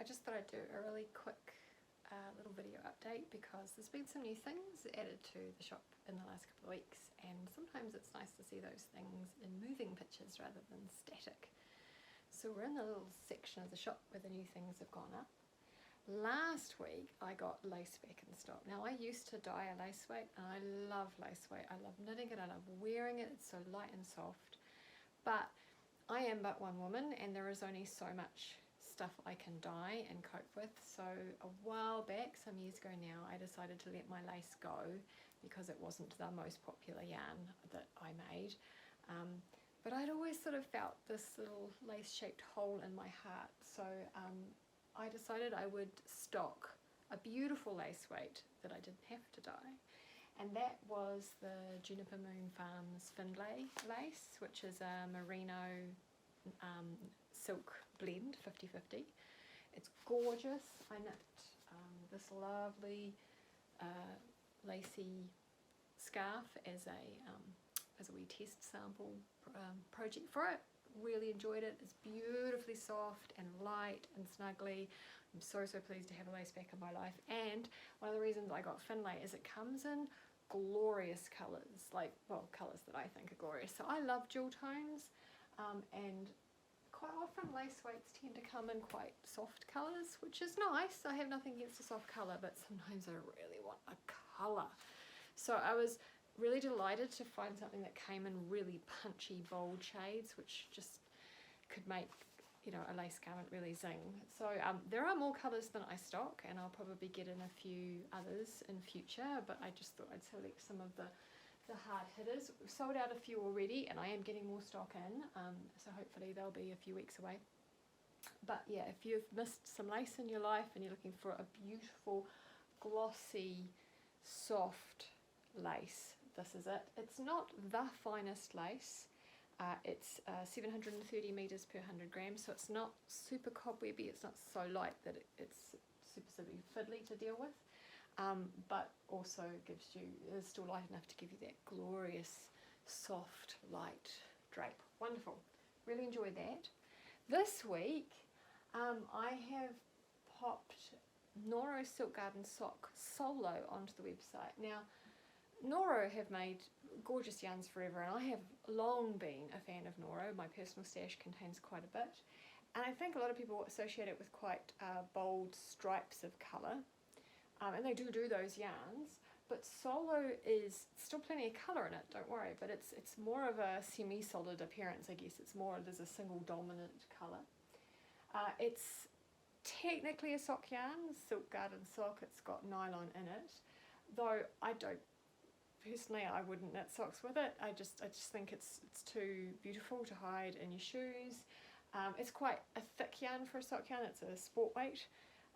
I just thought I'd do a really quick little video update because there's been some new things added to the shop in the last couple of weeks, and sometimes it's nice to see those things in moving pictures rather than static. So we're in the little section of the shop where the new things have gone up. Last week I got lace back in stock. Now I used to dye a lace weight and I love lace weight. I love knitting it, I love wearing it, it's so light and soft. But I am but one woman and there is only so much stuff I can dye and cope with. So a while back, some years ago now, I decided to let my lace go because it wasn't the most popular yarn that I made. But I'd always sort of felt this little lace shaped hole in my heart. So I decided I would stock a beautiful lace weight that I didn't have to dye, and that was the Juniper Moon Farms Findlay lace, which is a merino silk blend, 50-50. It's gorgeous. I knit this lovely lacy scarf as a wee test sample project for it. Really enjoyed it. It's beautifully soft and light and snuggly. I'm so pleased to have a lace back in my life. And one of the reasons I got Findlay is it comes in glorious colours, colours that I think are glorious. So I love jewel tones, and quite often lace weights tend to come in quite soft colours, which is nice. I have nothing against a soft colour, but sometimes I really want a colour. So I was really delighted to find something that came in really punchy, bold shades, which just could make, you know, a lace garment really zing. So there are more colours than I stock, and I'll probably get in a few others in future, but I just thought I'd select some of the hard hitters. We've sold out a few already, and I am getting more stock in, so hopefully they'll be a few weeks away. But yeah, if you've missed some lace in your life and you're looking for a beautiful, glossy, soft lace, this is it. It's not the finest lace. It's 730 meters per 100 grams, so it's not super cobwebby. It's not so light that it's super fiddly to deal with, but also is still light enough to give you that glorious, soft, light drape. Wonderful. Really enjoyed that. This week, I have popped Noro Silk Garden Sock Solo onto the website. Now, Noro have made gorgeous yarns forever, and I have long been a fan of Noro. My personal stash contains quite a bit, and I think a lot of people associate it with quite bold stripes of colour, and they do those yarns, but Solo is still plenty of colour in it, don't worry, but it's more of a semi-solid appearance, I guess. There's a single dominant colour. It's technically a sock yarn, Silk Garden Sock. It's got nylon in it, though personally, I wouldn't knit socks with it. I just think it's too beautiful to hide in your shoes. It's quite a thick yarn for a sock yarn. It's a sport weight,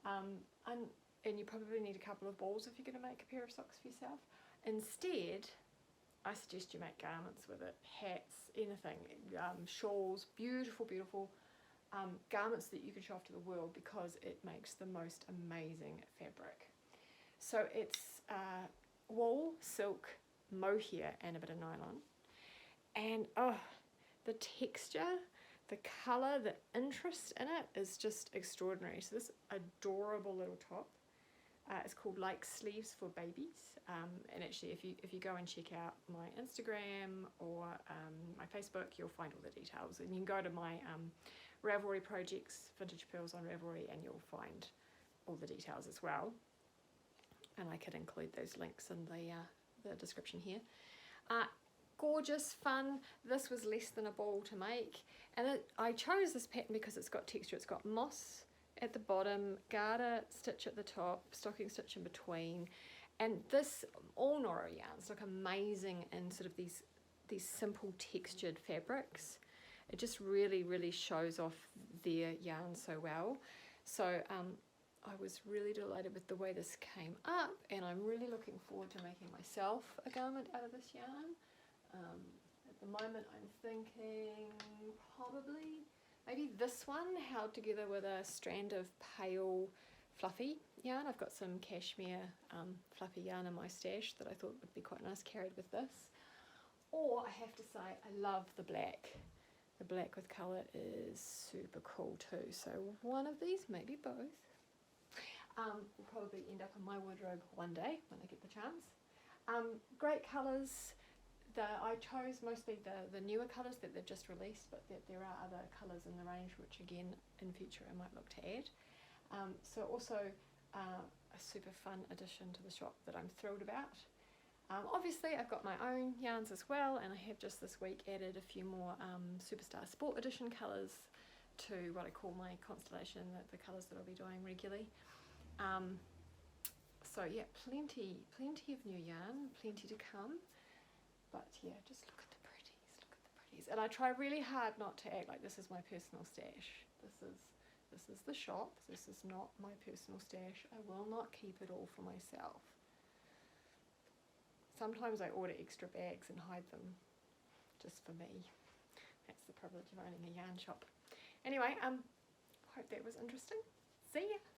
and you probably need a couple of balls if you're going to make a pair of socks for yourself. Instead, I suggest you make garments with it, hats, anything, shawls, beautiful garments that you can show off to the world, because it makes the most amazing fabric. So it's wool, silk, mohair, and a bit of nylon, and the texture, the colour, the interest in it is just extraordinary. So this adorable little top, it's called Like Sleeves for Babies, and actually if you go and check out my Instagram or my Facebook, you'll find all the details, and you can go to my Ravelry projects, Vintage Pearls on Ravelry, and you'll find all the details as well. And I could include those links in the description here. Gorgeous, fun. This was less than a ball to make, and I chose this pattern because it's got texture. It's got moss at the bottom, garter stitch at the top, stocking stitch in between, and all Noro yarns look amazing in sort of these simple textured fabrics. It just really shows off their yarn so well. So I was really delighted with the way this came up, and I'm really looking forward to making myself a garment out of this yarn. At the moment I'm thinking probably maybe this one held together with a strand of pale fluffy yarn. I've got some cashmere fluffy yarn in my stash that I thought would be quite nice carried with this. Or I have to say, I love the black The black with colour is super cool too. So one of these, maybe both, will probably end up in my wardrobe one day when I get the chance. Great colours. I chose mostly the newer colours that they've just released, but there are other colours in the range which again in future I might look to add. So also a super fun addition to the shop that I'm thrilled about. Obviously I've got my own yarns as well, and I have just this week added a few more Superstar Sport Edition colours to what I call my constellation, the colours that I'll be doing regularly. So yeah, plenty of new yarn, plenty to come. But yeah, just look at the pretties, look at the pretties. And I try really hard not to act like this is my personal stash. This is the shop, this is not my personal stash. I will not keep it all for myself. Sometimes I order extra bags and hide them just for me. That's the privilege of owning a yarn shop. Anyway, hope that was interesting. See ya!